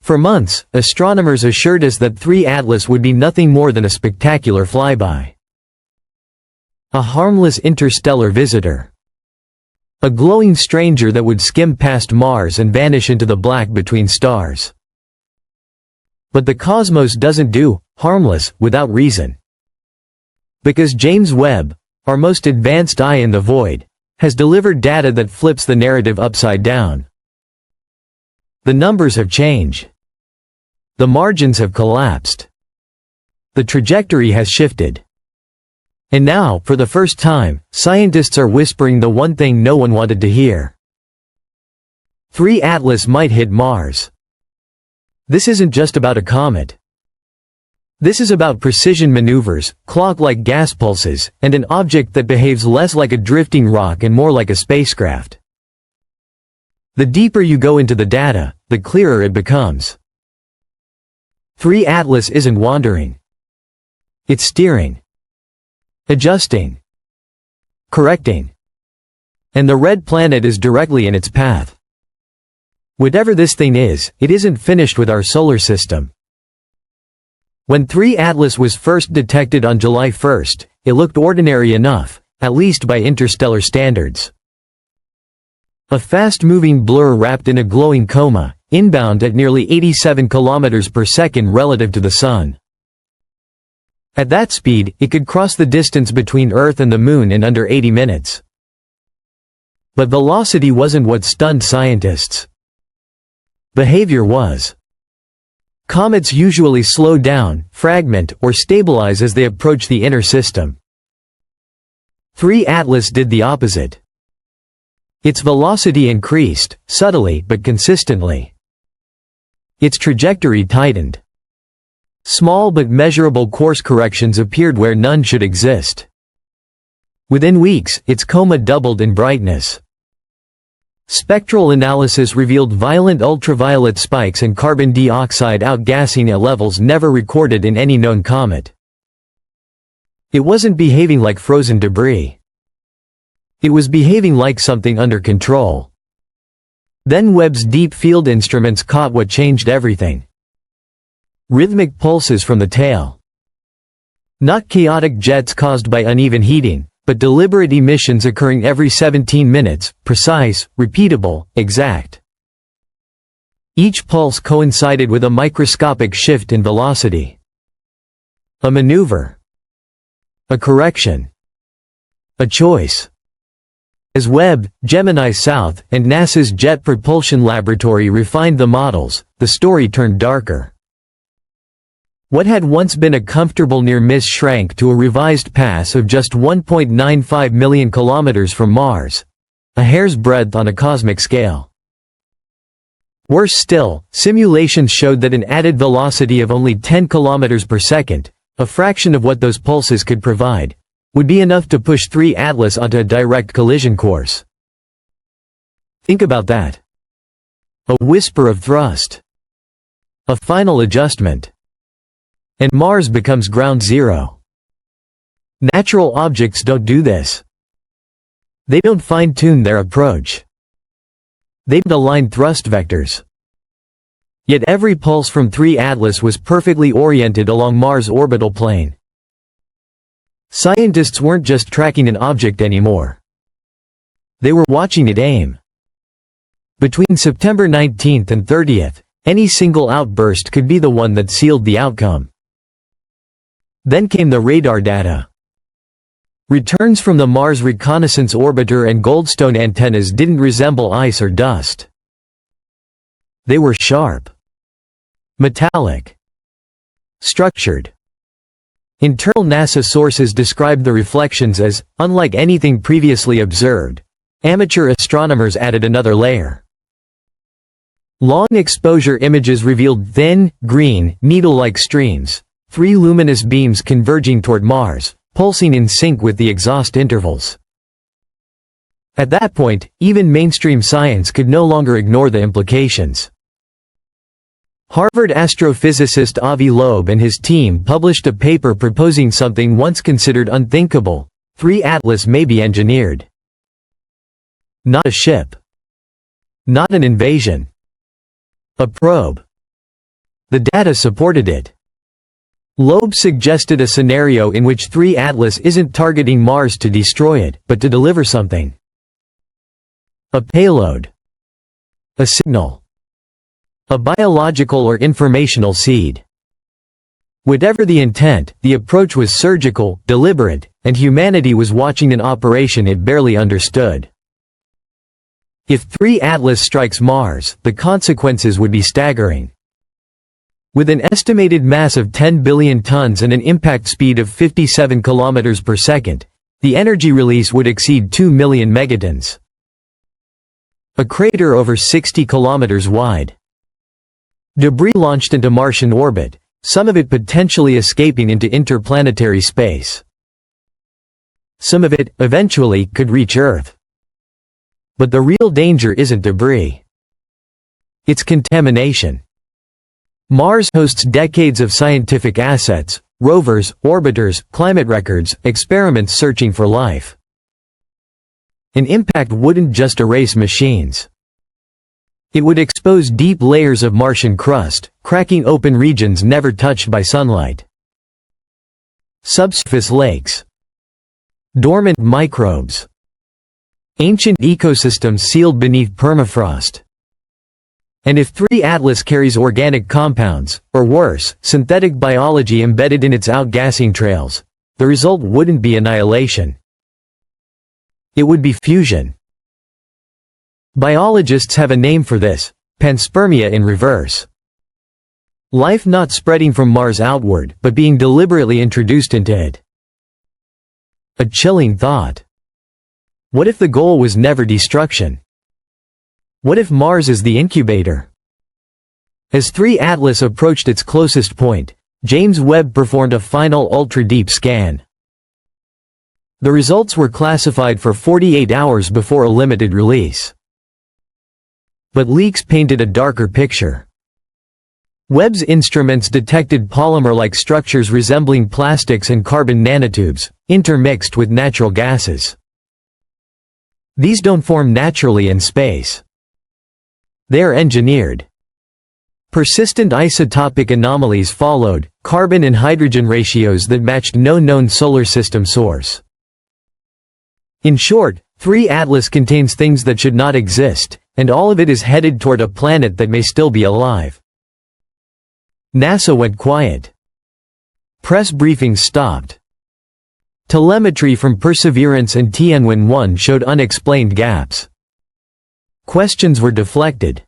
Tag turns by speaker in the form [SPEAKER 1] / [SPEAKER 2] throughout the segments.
[SPEAKER 1] For months, astronomers assured us that 3 Atlas would be nothing more than a spectacular flyby. A harmless interstellar visitor. A glowing stranger that would skim past Mars and vanish into the black between stars. But the cosmos doesn't do harmless without reason. Because James Webb, our most advanced eye in the void, has delivered data that flips the narrative upside down. The numbers have changed. The margins have collapsed. The trajectory has shifted. And now, for the first time, scientists are whispering the one thing no one wanted to hear. 3 Atlas might hit Mars. This isn't just about a comet. This is about precision maneuvers, clock-like gas pulses, and an object that behaves less like a drifting rock and more like a spacecraft. The deeper you go into the data, the clearer it becomes. 3 Atlas isn't wandering. It's steering. Adjusting. Correcting. And the red planet is directly in its path. Whatever this thing is, it isn't finished with our solar system. When 3 Atlas was first detected on July 1st, it looked ordinary enough, at least by interstellar standards. A fast-moving blur wrapped in a glowing coma, inbound at nearly 87 kilometers per second relative to the Sun. At that speed, it could cross the distance between Earth and the Moon in under 80 minutes. But velocity wasn't what stunned scientists. Behavior was. Comets usually slow down, fragment, or stabilize as they approach the inner system. 3 Atlas did the opposite. Its velocity increased, subtly but consistently. Its trajectory tightened. Small but measurable course corrections appeared where none should exist. Within weeks, its coma doubled in brightness. Spectral analysis revealed violent ultraviolet spikes and carbon dioxide outgassing at levels never recorded in any known comet. It wasn't behaving like frozen debris. It was behaving like something under control. Then Webb's deep field instruments caught what changed everything. Rhythmic pulses from the tail. Not chaotic jets caused by uneven heating, but deliberate emissions occurring every 17 minutes, precise, repeatable, exact. Each pulse coincided with a microscopic shift in velocity. A maneuver. A correction. A choice. As Webb, Gemini South, and NASA's Jet Propulsion Laboratory refined the models, the story turned darker. What had once been a comfortable near miss shrank to a revised pass of just 1.95 million kilometers from Mars. A hair's breadth on a cosmic scale. Worse still, simulations showed that an added velocity of only 10 kilometers per second, a fraction of what those pulses could provide, would be enough to push 3 Atlas onto a direct collision course. Think about that. A whisper of thrust. A final adjustment. And Mars becomes ground zero. Natural objects don't do this. They don't fine-tune their approach. They don't align thrust vectors. Yet every pulse from 3 Atlas was perfectly oriented along Mars' orbital plane. Scientists weren't just tracking an object anymore. They were watching it aim. Between September 19th and 30th, any single outburst could be the one that sealed the outcome. Then came the radar data. Returns from the Mars Reconnaissance Orbiter and Goldstone antennas didn't resemble ice or dust. They were sharp. Metallic. Structured. Internal NASA sources described the reflections as, unlike anything previously observed. Amateur astronomers added another layer. Long-exposure images revealed thin, green, needle-like streams. 3 luminous beams converging toward Mars, pulsing in sync with the exhaust intervals. At that point, even mainstream science could no longer ignore the implications. Harvard astrophysicist Avi Loeb and his team published a paper proposing something once considered unthinkable: 3 Atlas may be engineered. Not a ship. Not an invasion. A probe. The data supported it. Loeb suggested a scenario in which 3 Atlas isn't targeting Mars to destroy it, but to deliver something. A payload. A signal. A biological or informational seed. Whatever the intent, the approach was surgical, deliberate, and humanity was watching an operation it barely understood. If 3 Atlas strikes Mars, the consequences would be staggering. With an estimated mass of 10 billion tons and an impact speed of 57 kilometers per second, the energy release would exceed 2 million megatons. A crater over 60 kilometers wide. Debris launched into Martian orbit, some of it potentially escaping into interplanetary space. Some of it, eventually, could reach Earth. But the real danger isn't debris. It's contamination. Mars hosts decades of scientific assets, rovers, orbiters, climate records, experiments searching for life. An impact wouldn't just erase machines. It would expose deep layers of Martian crust, cracking open regions never touched by sunlight. Subsurface lakes. Dormant microbes. Ancient ecosystems sealed beneath permafrost. And if 3 Atlas carries organic compounds, or worse, synthetic biology embedded in its outgassing trails, the result wouldn't be annihilation. It would be fusion. Biologists have a name for this: panspermia in reverse. Life not spreading from Mars outward, but being deliberately introduced into it. A chilling thought. What if the goal was never destruction? What if Mars is the incubator? As 3 Atlas approached its closest point, James Webb performed a final ultra-deep scan. The results were classified for 48 hours before a limited release. But leaks painted a darker picture. Webb's instruments detected polymer-like structures resembling plastics and carbon nanotubes, intermixed with natural gases. These don't form naturally in space. They are engineered. Persistent isotopic anomalies followed, carbon and hydrogen ratios that matched no known solar system source. In short, 3 Atlas contains things that should not exist, and all of it is headed toward a planet that may still be alive. NASA went quiet. Press briefings stopped. Telemetry from Perseverance and Tianwen-1 showed unexplained gaps. Questions were deflected.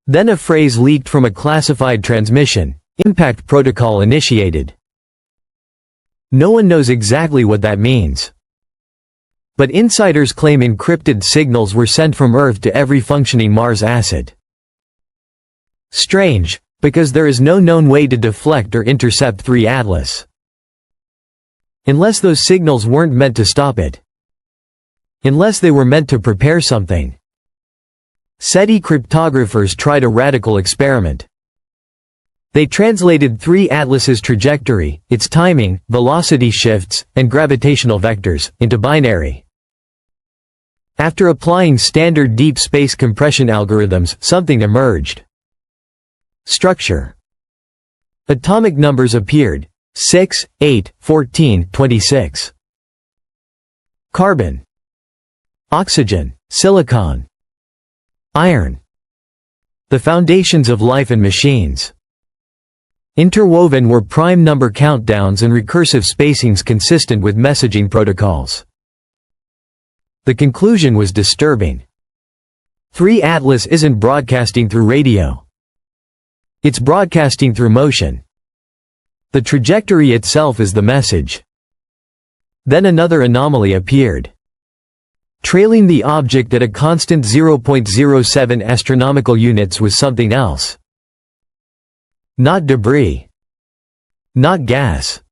[SPEAKER 1] Then a phrase leaked from a classified transmission: impact protocol initiated. No one knows exactly what that means. But insiders claim encrypted signals were sent from Earth to every functioning Mars asset. Strange, because there is no known way to deflect or intercept 3 Atlas. Unless those signals weren't meant to stop it. Unless they were meant to prepare something. SETI cryptographers tried a radical experiment. They translated 3 Atlas's trajectory, its timing, velocity shifts, and gravitational vectors, into binary. After applying standard deep space compression algorithms, something emerged. Structure. Atomic numbers appeared: 6, 8, 14, 26. Carbon. Oxygen, silicon. Iron. The foundations of life and machines. Interwoven were prime number countdowns and recursive spacings consistent with messaging protocols. The conclusion was disturbing. 3 Atlas isn't broadcasting through radio. It's broadcasting through motion. The trajectory itself is the message. Then another anomaly appeared. Trailing the object at a constant 0.07 astronomical units was something else. Not debris. Not gas.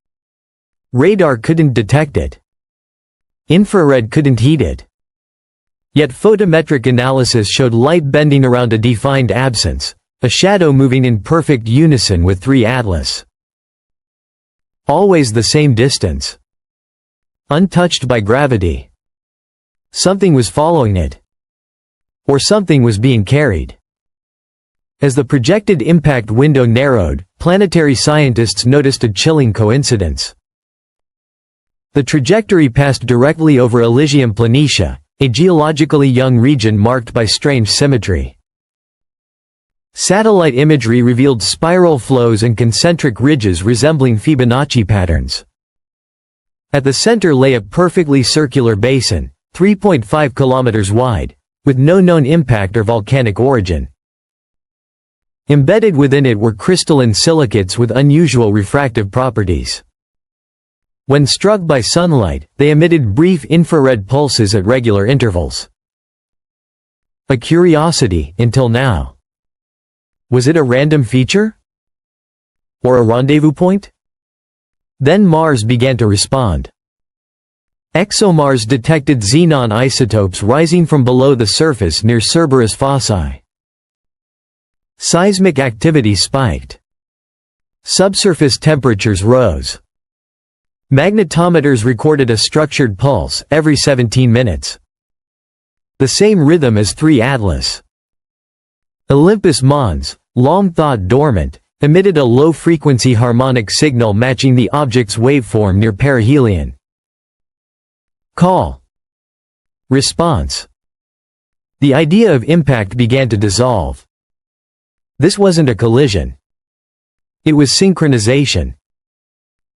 [SPEAKER 1] Radar couldn't detect it. Infrared couldn't heat it. Yet photometric analysis showed light bending around a defined absence, a shadow moving in perfect unison with 3 Atlas. Always the same distance. Untouched by gravity. Something was following it. Or something was being carried. As the projected impact window narrowed, planetary scientists noticed a chilling coincidence. The trajectory passed directly over Elysium Planitia, a geologically young region marked by strange symmetry. Satellite imagery revealed spiral flows and concentric ridges resembling Fibonacci patterns. At the center lay a perfectly circular basin, 3.5 kilometers wide, with no known impact or volcanic origin. Embedded within it were crystalline silicates with unusual refractive properties. When struck by sunlight, they emitted brief infrared pulses at regular intervals. A curiosity, until now. Was it a random feature? Or a rendezvous point? Then Mars began to respond. ExoMars detected xenon isotopes rising from below the surface near Cerberus Fossae. Seismic activity spiked. Subsurface temperatures rose. Magnetometers recorded a structured pulse every 17 minutes. The same rhythm as 3 Atlas. Olympus Mons, long thought dormant, emitted a low-frequency harmonic signal matching the object's waveform near perihelion. Call. Response. The idea of impact began to dissolve. This wasn't a collision. It was synchronization.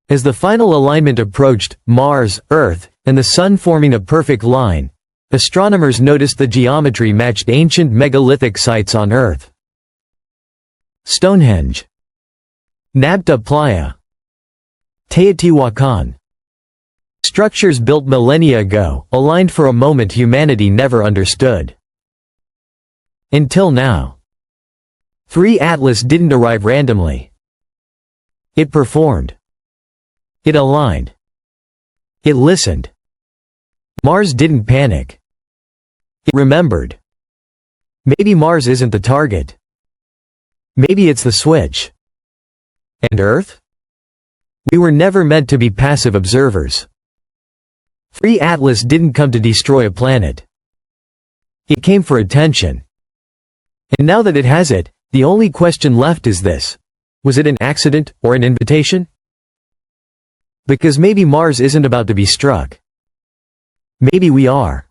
[SPEAKER 1] As the final alignment approached, Mars, Earth, and the Sun forming a perfect line, astronomers noticed the geometry matched ancient megalithic sites on Earth. Stonehenge, Nabta Playa, Teotihuacan. Structures built millennia ago, aligned for a moment humanity never understood. Until now. 3 Atlas didn't arrive randomly. It performed. It aligned. It listened. Mars didn't panic. It remembered. Maybe Mars isn't the target. Maybe it's the switch. And Earth? We were never meant to be passive observers. 3 Atlas didn't come to destroy a planet. It came for attention. And now that it has it, the only question left is this: was it an accident, or an invitation? Because maybe Mars isn't about to be struck. Maybe we are.